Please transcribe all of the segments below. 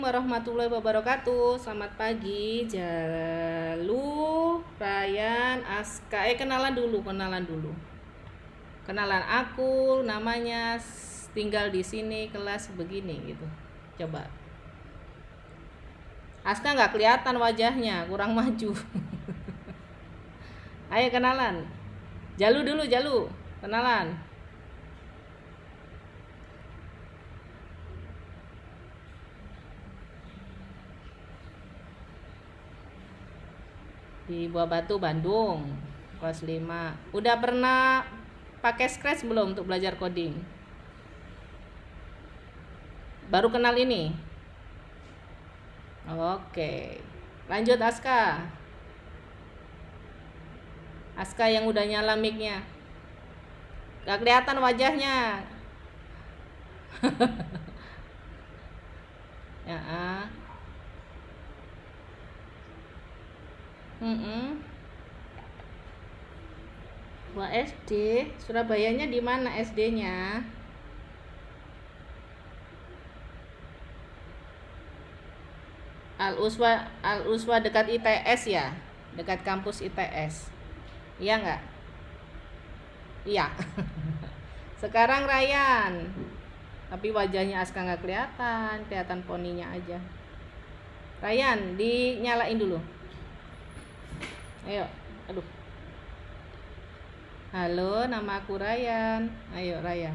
Warahmatullahi wabarakatuh. Selamat pagi Jalu, Ryan, Aska. Kenalan dulu. Kenalan aku, namanya, tinggal di sini, kelas begini gitu. Coba. Aska nggak kelihatan wajahnya, kurang maju. Ayo kenalan. Jalu dulu, kenalan. Di Buah Batu, Bandung, kelas 5. Udah pernah pakai Scratch belum untuk belajar coding? Baru kenal ini? Oke. Lanjut Aska. Aska yang udah nyala mic-nya. Gak kelihatan wajahnya. Ya. Wah, SD. Surabayanya di mana SD-nya? Al-Uswa dekat ITS ya? Dekat kampus ITS. Iya nggak? Iya. Sekarang Ryan. Tapi wajahnya Aska nggak kelihatan poninya aja. Ryan, dinyalain dulu. Ayo, aduh. Halo, nama aku Ryan. Ayo Ryan.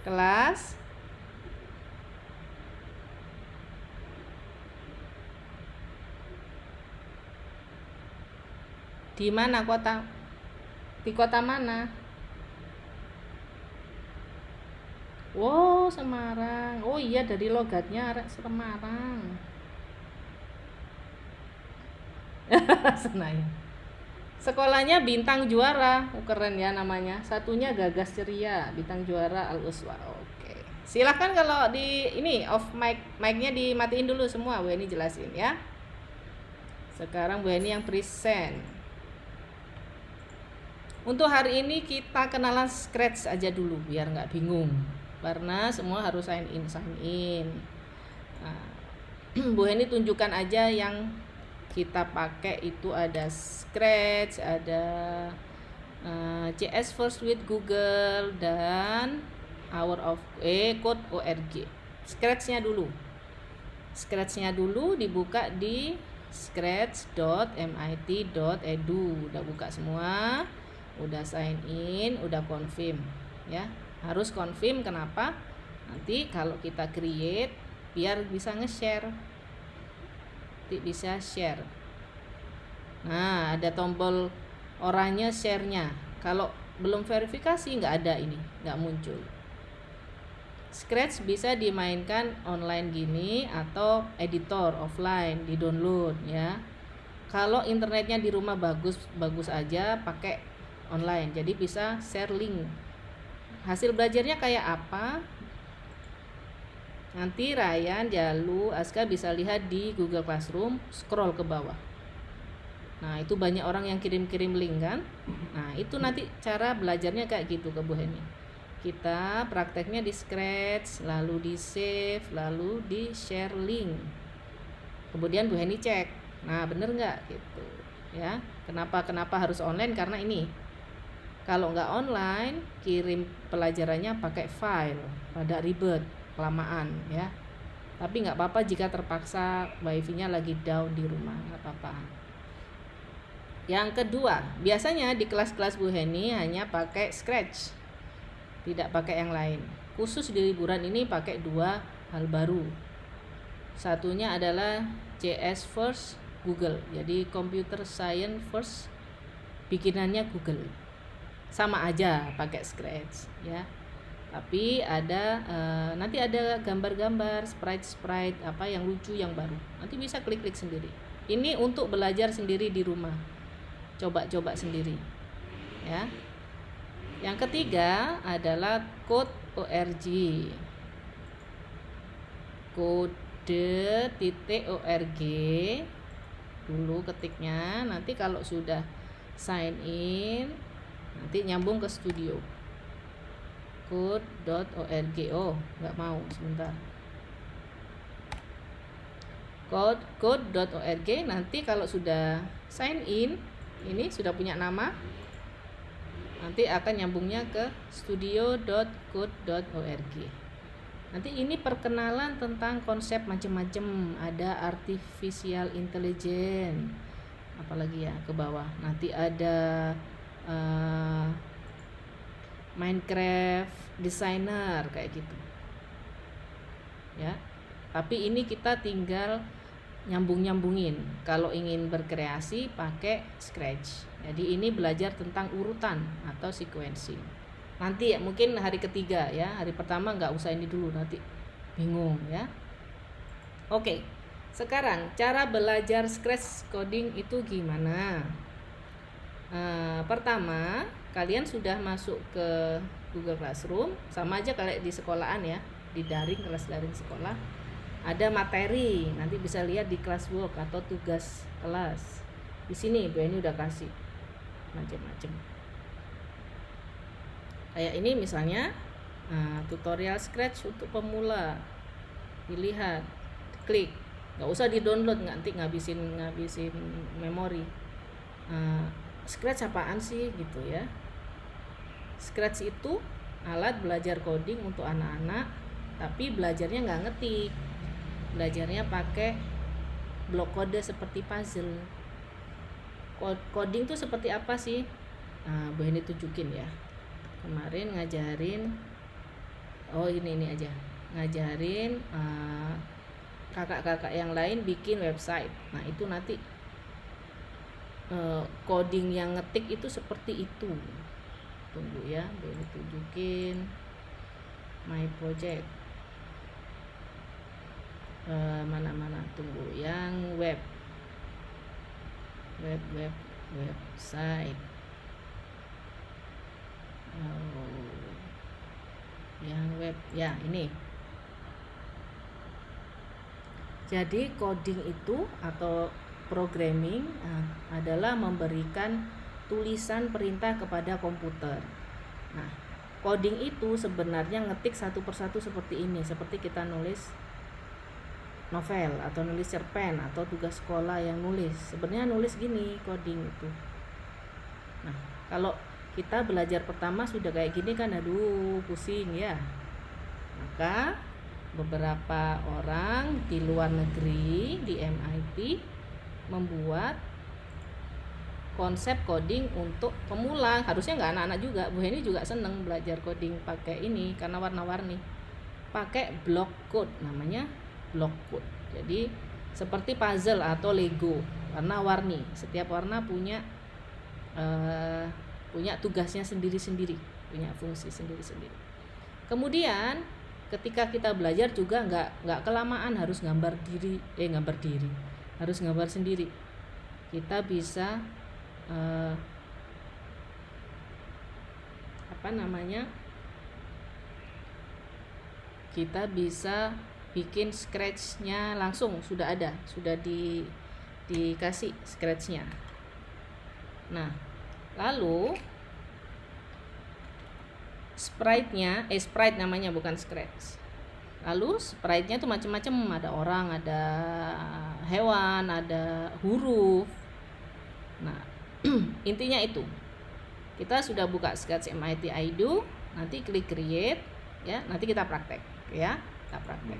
Kelas di mana kota? Di kota mana? Oh, Semarang. Oh iya, dari logatnya Semarang. Senayan. Sekolahnya Bintang Juara. Keren ya namanya. Satunya Gagas Ceria, Bintang Juara Al-Uswa. Oke. Silahkan kalau di ini off mic-nya dimatiin dulu semua. Bu Eni jelasin ya. Sekarang Bu Eni yang present. Untuk hari ini kita kenalan Scratch aja dulu biar nggak bingung. Karena semua harus sign in. Nah, Bu Eni tunjukkan aja yang kita pakai itu ada Scratch, ada CS First with Google dan Code.org. Scratch-nya dulu dibuka di scratch.mit.edu. Udah buka semua, udah sign in, udah confirm ya. Harus confirm, kenapa? Nanti kalau kita create biar bisa nge-share. Bisa share. Nah, ada tombol oranye share-nya. Kalau belum verifikasi nggak ada ini, nggak muncul. Scratch bisa dimainkan online gini atau editor offline di download ya. Kalau internetnya di rumah bagus aja pakai online. Jadi bisa share link. Hasil belajarnya kayak apa? Nanti Ryan, Jalu, Aska bisa lihat di Google Classroom, scroll ke bawah. Nah, itu banyak orang yang kirim-kirim link kan? Nah, itu nanti cara belajarnya kayak gitu ke Bu Heni. Kita prakteknya di Scratch, lalu di save, lalu di share link. Kemudian Bu Heni cek. Nah, bener nggak gitu ya? Kenapa harus online? Karena ini. Kalau nggak online, kirim pelajarannya pakai file, pada ribet, kelamaan ya. Tapi nggak apa-apa jika terpaksa wifi-nya lagi down di rumah, nggak apa-apa. Yang kedua, biasanya di kelas-kelas Bu Heni hanya pakai Scratch, tidak pakai yang lain. Khusus di liburan ini pakai 2 hal baru. Satunya adalah CS First Google, jadi Computer Science First bikinannya Google. Sama aja pakai Scratch ya. Tapi ada nanti ada gambar-gambar, sprite apa yang lucu yang baru. Nanti bisa klik-klik sendiri. Ini untuk belajar sendiri di rumah. Coba-coba sendiri. Ya. Yang ketiga adalah Code.org. Kode.org dulu ketiknya. Nanti kalau sudah sign in nanti nyambung ke studio. code.org. Oh, nggak mau, sebentar. Code.org. Nanti kalau sudah sign in, ini sudah punya nama, nanti akan nyambungnya ke studio.code.org. Nanti ini perkenalan tentang konsep macam-macam, ada artificial intelligence, apalagi ya ke bawah. Nanti ada Minecraft designer kayak gitu. Ya. Tapi ini kita tinggal nyambungin. Kalau ingin berkreasi pakai Scratch. Jadi ini belajar tentang urutan atau sequencing. Nanti ya mungkin hari ketiga ya. Hari pertama nggak usah ini dulu, nanti bingung ya. Oke. Sekarang cara belajar Scratch coding itu gimana? Pertama, kalian sudah masuk ke Google Classroom, sama aja kayak di sekolahan ya, di daring, kelas daring sekolah. Ada materi, nanti bisa lihat di classwork atau tugas kelas. Di sini Bu Eni udah kasih macam-macam. Kayak ini misalnya tutorial Scratch untuk pemula. Dilihat, klik. Nggak usah di-download, nanti ngabisin memori. Scratch apaan sih gitu ya. Scratch itu alat belajar coding untuk anak-anak, tapi belajarnya nggak ngetik, belajarnya pakai blok kode seperti puzzle. Coding tuh seperti apa sih? Bu Heni tunjukin ya. Kemarin ngajarin, ini aja, ngajarin kakak-kakak yang lain bikin website. Nah itu nanti coding yang ngetik itu seperti itu. Tunggu ya, boleh tunjukin my project. Mana tunggu yang website. Yang web ya ini. Jadi coding itu atau programming adalah memberikan tulisan perintah kepada komputer. Nah, coding itu sebenarnya ngetik satu persatu seperti ini, seperti kita nulis novel atau nulis cerpen atau tugas sekolah yang nulis. Sebenarnya nulis gini coding itu. Nah, kalau kita belajar pertama sudah kayak gini kan, aduh pusing ya. Maka beberapa orang di luar negeri di MIT membuat konsep coding untuk pemula. Harusnya nggak anak-anak juga. Bu Heni juga seneng belajar coding pakai ini karena warna-warni. Pakai block code, namanya block code. Jadi seperti puzzle atau Lego, warna-warni. Setiap warna punya tugasnya sendiri-sendiri, punya fungsi sendiri-sendiri. Kemudian ketika kita belajar juga nggak kelamaan harus gambar diri, harus gambar sendiri. Kita bisa kita bisa bikin scratch-nya langsung, sudah dikasih scratch-nya. Nah, lalu sprite namanya, bukan scratch. Lalu sprite-nya tuh macam-macam, ada orang, ada hewan, ada huruf. Nah, intinya itu. Kita sudah buka Scratch MIT IDU, nanti klik create ya, nanti kita praktek ya, kita praktek.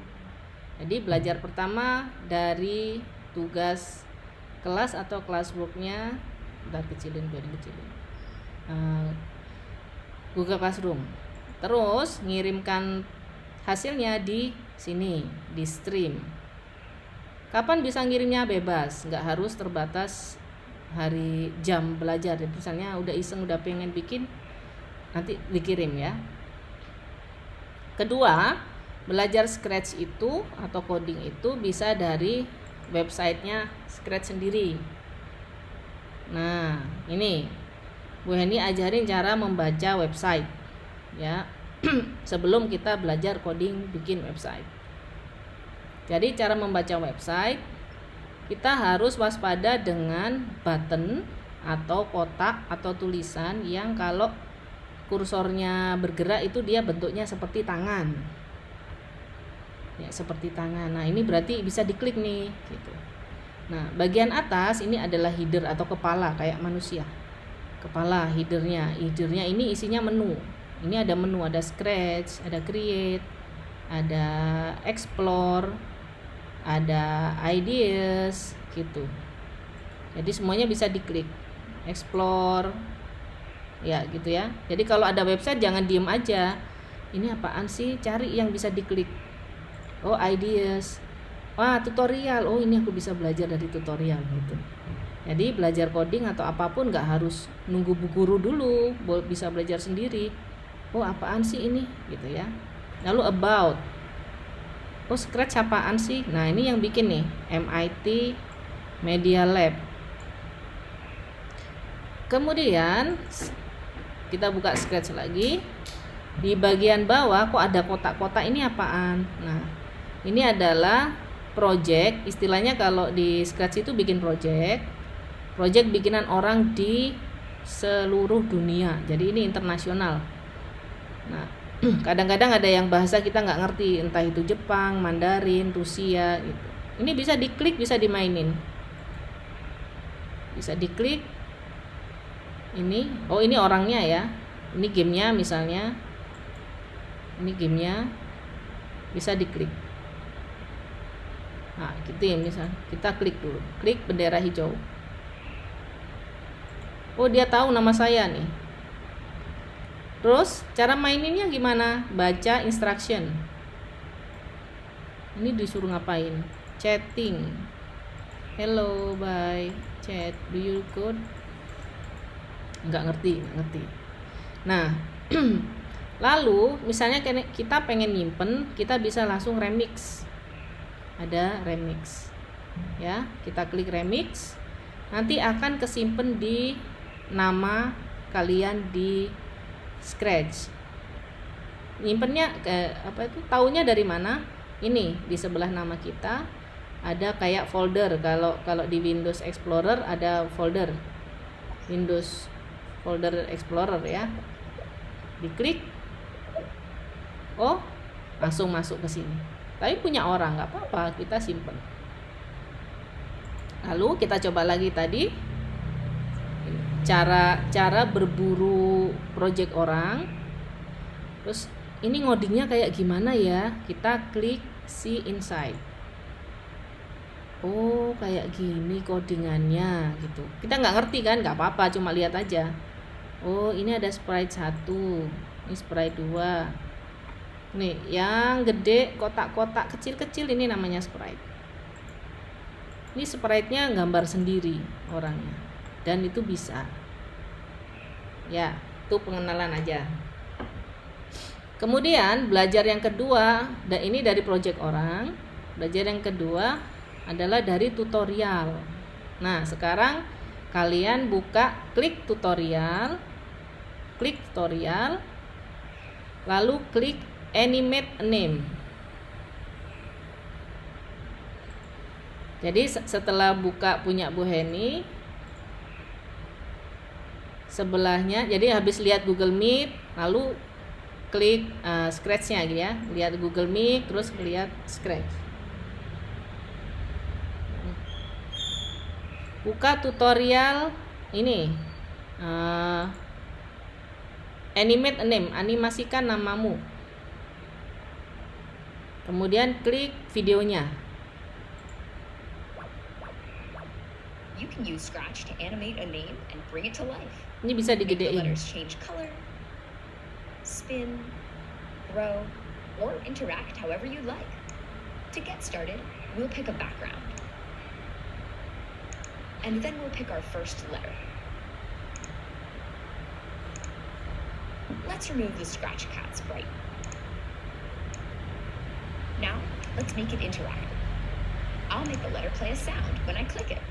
Jadi belajar pertama dari tugas kelas atau classwork-nya, kecilin Google Classroom. Terus ngirimkan hasilnya di sini, di stream. Kapan bisa ngirimnya? Bebas, nggak harus terbatas hari jam belajar. Misalnya udah iseng, udah pengen bikin, nanti dikirim ya. Kedua, belajar Scratch itu atau coding itu bisa dari websitenya Scratch sendiri. Nah, ini Bu Heni ajarin cara membaca website ya. Sebelum kita belajar coding bikin website. Jadi cara membaca website, kita harus waspada dengan button atau kotak atau tulisan yang kalau kursornya bergerak itu dia bentuknya seperti tangan. Ya, seperti tangan. Nah, ini berarti bisa diklik nih, gitu. Nah, bagian atas ini adalah header atau kepala kayak manusia. Kepala, headernya ini isinya menu. Ini ada menu, ada scratch, ada create, ada explore, ada ideas, gitu. Jadi semuanya bisa diklik. Explore, ya gitu ya. Jadi kalau ada website jangan diem aja. Ini apaan sih? Cari yang bisa diklik. Oh, ideas. Wah, tutorial. Oh, ini aku bisa belajar dari tutorial gitu. Jadi belajar coding atau apapun nggak harus nunggu bu guru dulu, bisa belajar sendiri. Oh, apaan sih ini gitu ya. Lalu about. Oh, Scratch apaan sih? Nah, ini yang bikin nih MIT Media Lab. Kemudian kita buka Scratch lagi. Di bagian bawah kok ada kotak-kotak, ini apaan? Nah, ini adalah project. Istilahnya kalau di Scratch itu bikin project bikinan orang di seluruh dunia. Jadi ini internasional. Nah, kadang-kadang ada yang bahasa kita nggak ngerti, entah itu Jepang, Mandarin, Rusia gitu. Ini bisa diklik, bisa dimainin. Bisa diklik. Ini, oh ini orangnya ya. Ini gamenya misalnya. Ini gamenya bisa diklik. Nah, gitu ya, misal kita klik dulu. Klik bendera hijau. Oh, dia tahu nama saya nih. Terus cara maininnya gimana? Baca instruction. Ini disuruh ngapain? Chatting. Hello, bye. Chat. Do you code? Nggak ngerti. Nah, lalu misalnya kita pengen nyimpen, kita bisa langsung remix. Ada remix. Ya, kita klik remix. Nanti akan kesimpan di nama kalian di Scratch. Nyimpennya taunya dari mana? Ini di sebelah nama kita ada kayak folder. Kalau di Windows Explorer ada folder. Windows folder Explorer ya. Diklik. Oh, langsung masuk ke sini. Tapi punya orang nggak apa-apa, kita simpen. Lalu kita coba lagi tadi cara berburu project orang. Terus ini ngodingnya kayak gimana ya? Kita klik see inside. Oh, kayak gini codingannya gitu. Kita nggak ngerti kan? Nggak apa-apa, cuma lihat aja. Oh, ini ada sprite 1, ini sprite 2. Nih, yang gede kotak-kotak kecil-kecil ini namanya sprite. Ini sprite-nya gambar sendiri orangnya. Dan itu bisa. Ya, itu pengenalan aja. Kemudian belajar yang kedua, dan ini dari project orang. Belajar yang kedua adalah dari tutorial. Nah, sekarang kalian buka, klik tutorial, lalu klik animate name. Jadi setelah buka punya Bu Heni, sebelahnya, jadi habis lihat Google Meet, lalu klik Scratch-nya gitu ya. Lihat Google Meet, terus lihat Scratch. Buka tutorial ini. Animate name, animasikan namamu. Kemudian klik videonya. You can use Scratch to animate a name and bring it to life. Ini bisa Make the digedein. letters change color, spin, grow, or interact however you like. To get started, we'll pick a background. And then we'll pick our first letter. Let's remove the Scratch Cat sprite. Now, let's make it interactive. I'll make the letter play a sound when I click it.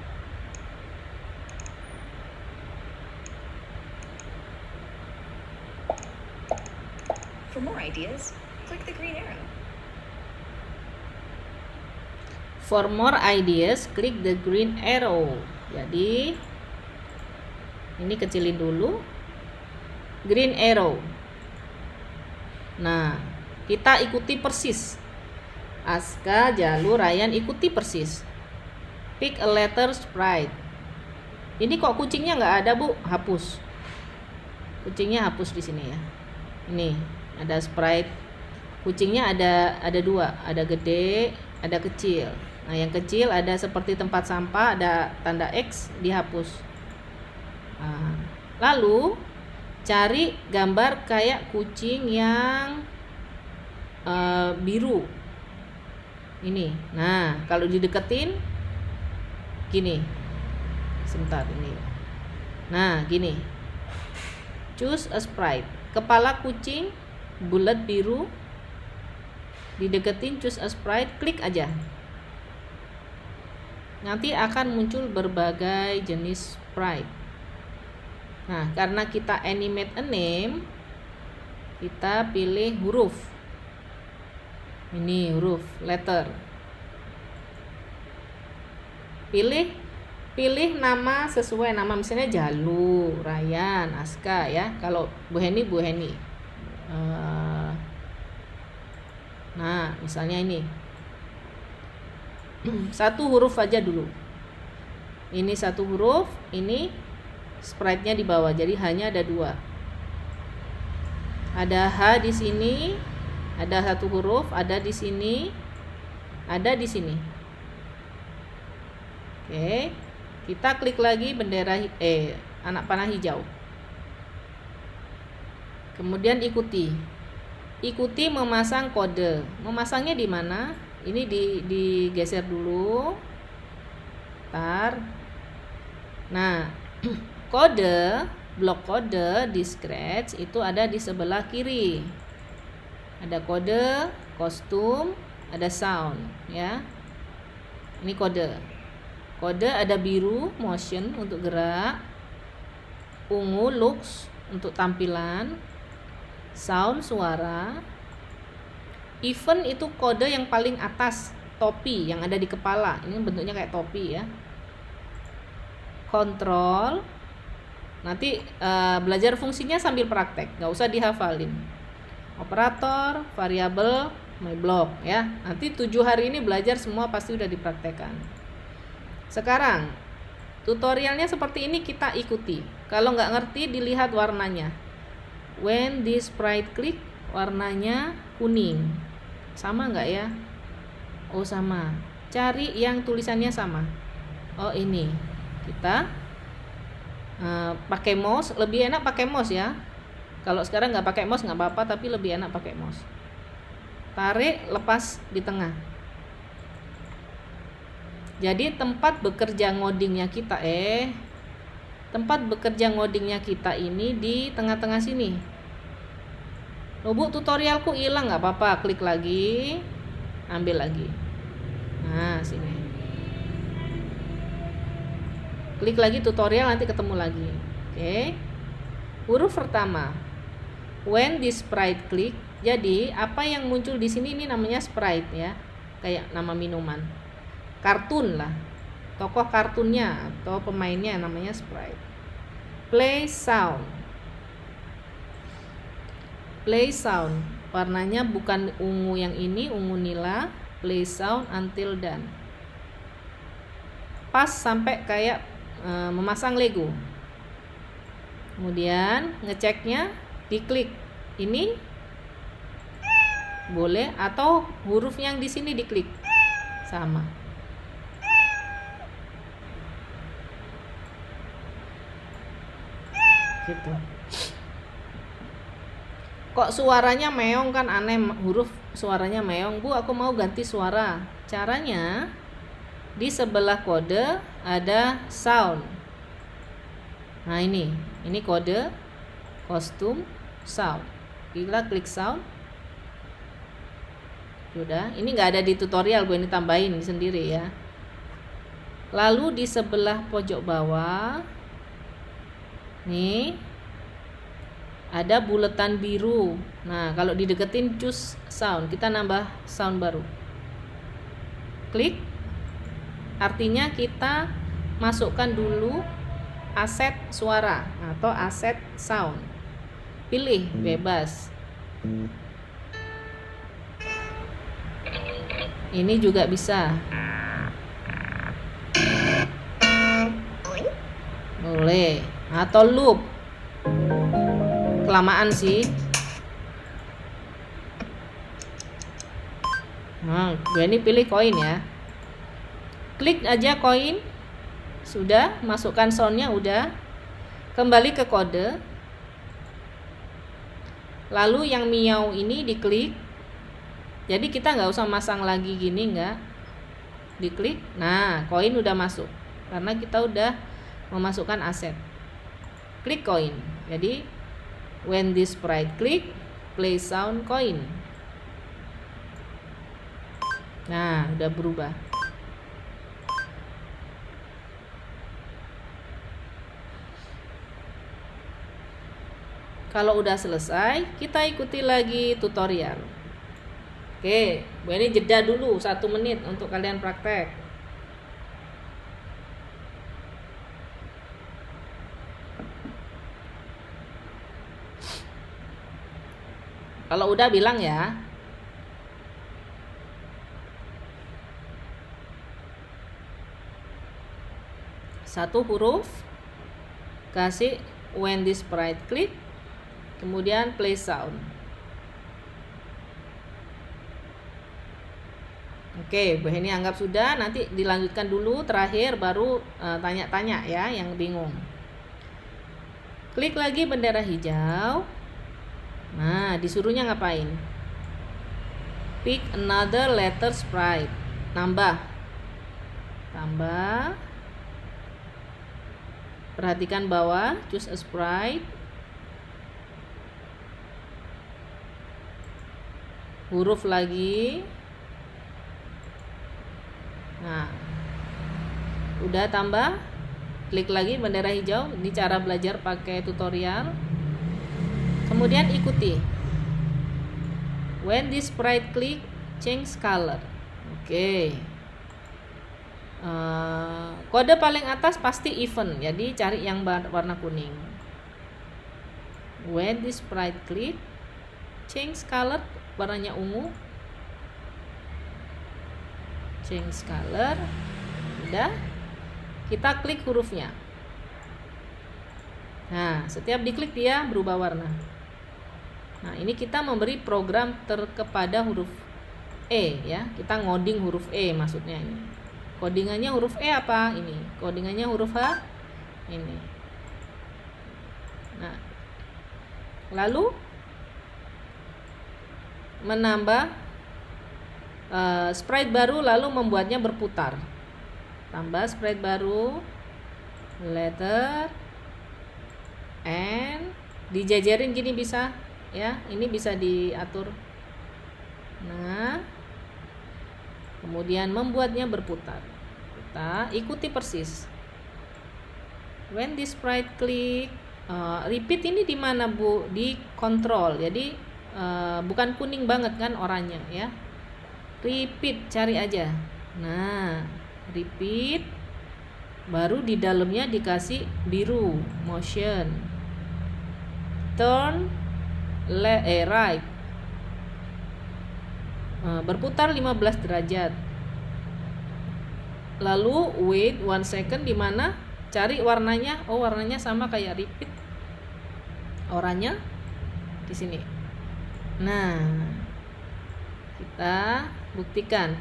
For more ideas, click the green arrow. For more ideas, klik the green arrow. Jadi ini kecilin dulu. green arrow. Nah, kita ikuti persis. Aska, Jalu, Ryan ikuti persis. Pick a letter sprite. Ini kok kucingnya nggak ada, Bu? Hapus. Kucingnya hapus di sini ya. Ini ada sprite. Kucingnya ada dua, ada gede, ada kecil. Nah, yang kecil ada seperti tempat sampah, ada tanda X, dihapus. Nah, lalu cari gambar kayak kucing yang biru. Ini. Nah, kalau dideketin gini. Sebentar ini. Nah, gini. Choose a sprite. Kepala kucing bulat biru. Dideketin, choose a sprite, klik aja. Nanti akan muncul berbagai jenis sprite. Nah, karena kita animate a name, kita pilih huruf. Ini huruf, letter. Pilih nama sesuai nama, misalnya Jalu, Ryan, Aska ya. Kalau Bu Heni, Bu Heni. Nah, misalnya ini. Satu huruf aja dulu. Ini satu huruf, ini sprite-nya di bawah. Jadi hanya ada dua. Ada H di sini, ada satu huruf, ada di sini, ada di sini. Oke. Kita klik lagi bendera anak panah hijau. Kemudian ikuti. Ikuti memasang kode. Memasangnya di mana? Ini digeser dulu. Tar. Nah, kode, blok kode di Scratch itu ada di sebelah kiri. Ada kode, kostum, ada sound ya. Ini kode. Kode ada biru, motion untuk gerak. Ungu, looks untuk tampilan. Sound, suara. Event itu kode yang paling atas, topi yang ada di kepala. Ini bentuknya kayak topi ya. Control. Nanti belajar fungsinya sambil praktek, nggak usah dihafalin. Operator, variabel, my block ya. Nanti 7 hari ini belajar semua pasti udah dipraktekkan. Sekarang tutorialnya seperti ini kita ikuti. Kalau nggak ngerti dilihat warnanya. When this sprite click, warnanya kuning. Sama nggak ya? Oh sama. Cari yang tulisannya sama. Oh ini. Kita pakai mouse. Lebih enak pakai mouse ya. Kalau sekarang nggak pakai mouse nggak apa-apa, tapi lebih enak pakai mouse. Tarik, lepas di tengah. Jadi tempat bekerja ngodingnya kita ini di tengah-tengah sini. Loh Bu, tutorialku hilang, nggak apa-apa, klik lagi, ambil lagi. Nah sini. Klik lagi tutorial, nanti ketemu lagi. Oke. Huruf pertama. When this sprite click. Jadi apa yang muncul di sini ini namanya sprite ya, kayak nama minuman. Kartun lah, tokoh kartunnya atau pemainnya namanya sprite. Play sound. Play sound, warnanya bukan ungu yang ini, ungu nila. Play sound until done. Pas sampai kayak memasang Lego. Kemudian ngeceknya, diklik ini boleh, atau huruf yang di sini diklik sama. Gitu. Kok suaranya meong kan aneh, huruf suaranya meong. Bu, aku mau ganti suara. Caranya di sebelah kode ada sound. Nah ini kode, kostum, sound. Kita klik sound. Sudah, ini nggak ada di tutorial, gue ini tambahin sendiri ya. Lalu di sebelah pojok bawah nih ada buletan biru. Nah, kalau dideketin choose sound, kita nambah sound baru. Klik. Artinya kita masukkan dulu aset suara atau aset sound. pilih bebas. Ini juga bisa. Boleh. Atau loop. Kelamaan sih. Nah, gue ini pilih koin ya. Klik aja koin. Sudah, masukkan soundnya udah. Kembali ke kode. Lalu yang miau ini diklik. Jadi kita nggak usah masang lagi gini, nggak. Diklik. Nah, koin udah masuk. Karena kita udah memasukkan aset. Klik koin. Jadi when this sprite click, play sound coin. Nah, udah berubah. Kalau udah selesai, kita ikuti lagi tutorial. Oke, ini jeda dulu 1 menit untuk kalian praktek. Kalau udah bilang ya. Satu huruf, kasih when this sprite click, kemudian play sound. Oke, Bu Heni anggap sudah. Nanti dilanjutkan dulu, terakhir baru tanya-tanya ya yang bingung. Klik lagi bendera hijau. Nah, disuruhnya ngapain? Pick another letter sprite. Tambah. Perhatikan bawah, choose a sprite. Huruf lagi. Nah, udah tambah. Klik lagi bendera hijau. Ini cara belajar pakai tutorial. Kemudian ikuti. When this sprite click, change color. Oke. Kode paling atas pasti even, jadi cari yang warna kuning. When this sprite click, change color, warnanya ungu. Change color. Udah. Kita klik hurufnya. Nah, setiap diklik dia berubah warna. Nah, ini kita memberi program kepada huruf E ya. Kita ngoding huruf E maksudnya ini. Codingannya huruf E apa? Ini. Codingannya huruf H. Ini. Nah, lalu menambah sprite baru, lalu membuatnya berputar. Tambah sprite baru, letter, and dijajarin gini bisa ya. Ini bisa diatur. Nah, kemudian membuatnya berputar. Kita ikuti persis. When this sprite click, repeat ini di mana Bu? Di control. Jadi bukan kuning banget kan oranye ya. Repeat, cari aja. Nah, repeat. Baru di dalamnya dikasih biru, motion. Turn right. Berputar 15 derajat. Lalu wait 1 second, di mana? Cari warnanya. Oh, warnanya sama kayak repeat. Oranye di sini. Nah, kita buktikan.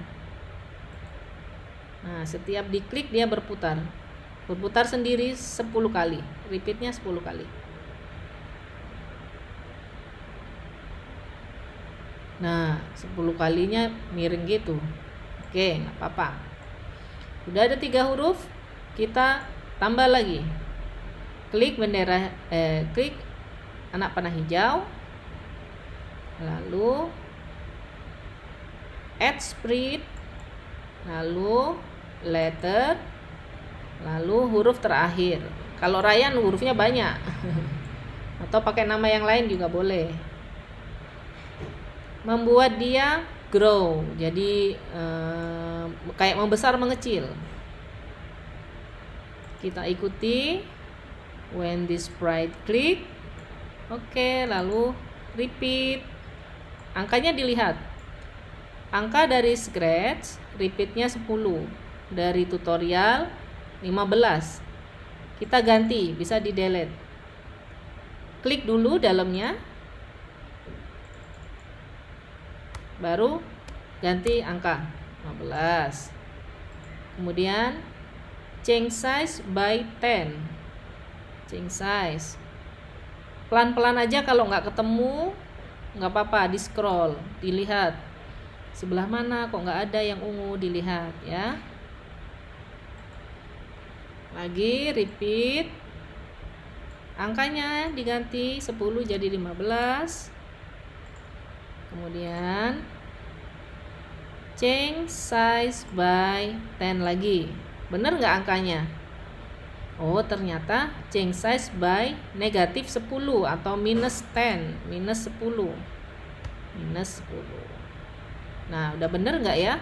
Nah, setiap diklik dia berputar. Berputar sendiri 10 kali. Repeatnya 10 kali. Nah, 10 kalinya miring gitu. Oke, nggak apa-apa. Udah ada 3 huruf, kita tambah lagi. Klik bendera, klik anak panah hijau. Lalu add sprite. Lalu letter. Lalu huruf terakhir. Kalau Ryan hurufnya banyak. Atau pakai nama yang lain juga boleh. Membuat dia grow, jadi kayak membesar mengecil. Kita ikuti. When this sprite click, Oke, lalu repeat. Angkanya dilihat. Angka dari Scratch, repeatnya 10. Dari tutorial 15. Kita ganti, bisa di delete. Klik dulu dalamnya. Baru ganti angka 15. Kemudian change size by 10. Change size. Pelan-pelan aja, kalau nggak ketemu nggak apa-apa, di scroll, dilihat sebelah mana kok nggak ada yang ungu, dilihat ya. Lagi repeat, angkanya diganti 10 jadi 15. Kemudian change size by 10 lagi. Bener nggak angkanya? Oh, ternyata change size by negatif 10 atau minus 10, minus 10. Minus 10. Nah, udah bener nggak ya?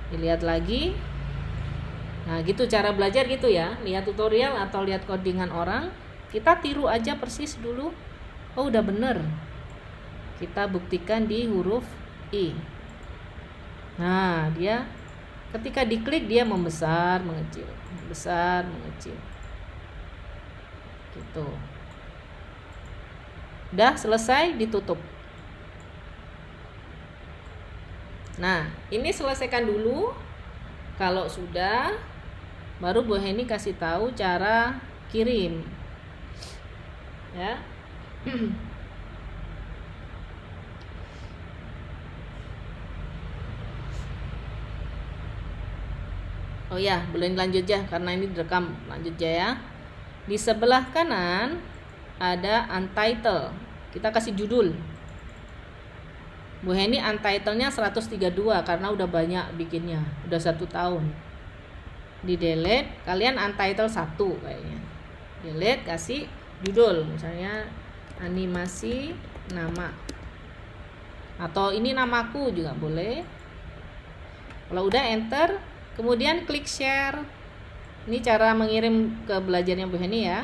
Dilihat lagi. Nah, gitu cara belajar gitu ya. Lihat tutorial atau lihat codingan orang, kita tiru aja persis dulu. Oh, udah bener. Kita buktikan di huruf I. Nah, dia ketika diklik dia membesar, mengecil, membesar, mengecil. Gitu. Udah selesai, ditutup. Nah, ini selesaikan dulu. Kalau sudah, baru Bu Heni kasih tahu cara kirim. Ya. Oh ya, boleh lanjut ya karena ini direkam. Lanjut ya. Di sebelah kanan ada untitled. Kita kasih judul. Bu Heni untitled-nya 132 karena udah banyak bikinnya, udah 1 tahun. Di delete, kalian untitled 1 kayaknya. Delete, kasih judul, misalnya animasi nama. Atau ini namaku juga boleh. Kalau udah enter, kemudian klik share. Ini cara mengirim ke belajarnya Bu Heni ya.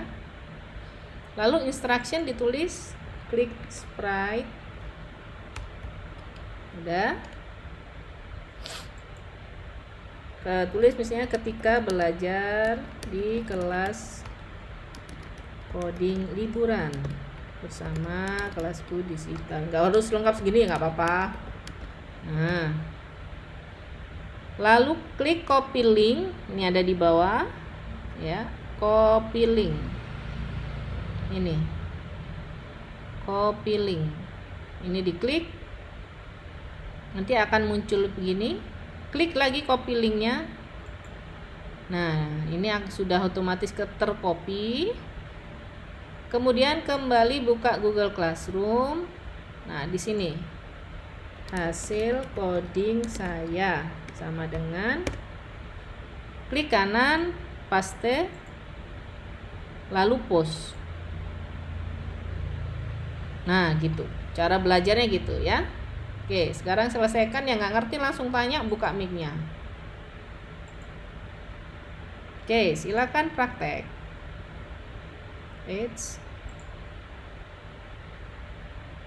Lalu instruction ditulis, klik sprite. Udah. Tulis misalnya ketika belajar di kelas coding liburan bersama kelasku di Sita. Nggak harus lengkap segini ya, nggak apa-apa. Nah, lalu klik copy link, ini ada di bawah ya, copy link. Ini copy link, ini diklik, nanti akan muncul begini. Klik lagi copy linknya. Nah, ini sudah otomatis tercopy. Kemudian kembali buka Google Classroom. Nah, di sini hasil coding saya sama dengan, klik kanan, paste, lalu post. Nah, gitu. Cara belajarnya gitu ya. Oke, sekarang selesaikan. Yang nggak ngerti langsung tanya, buka mic-nya. Oke, silakan praktek. It's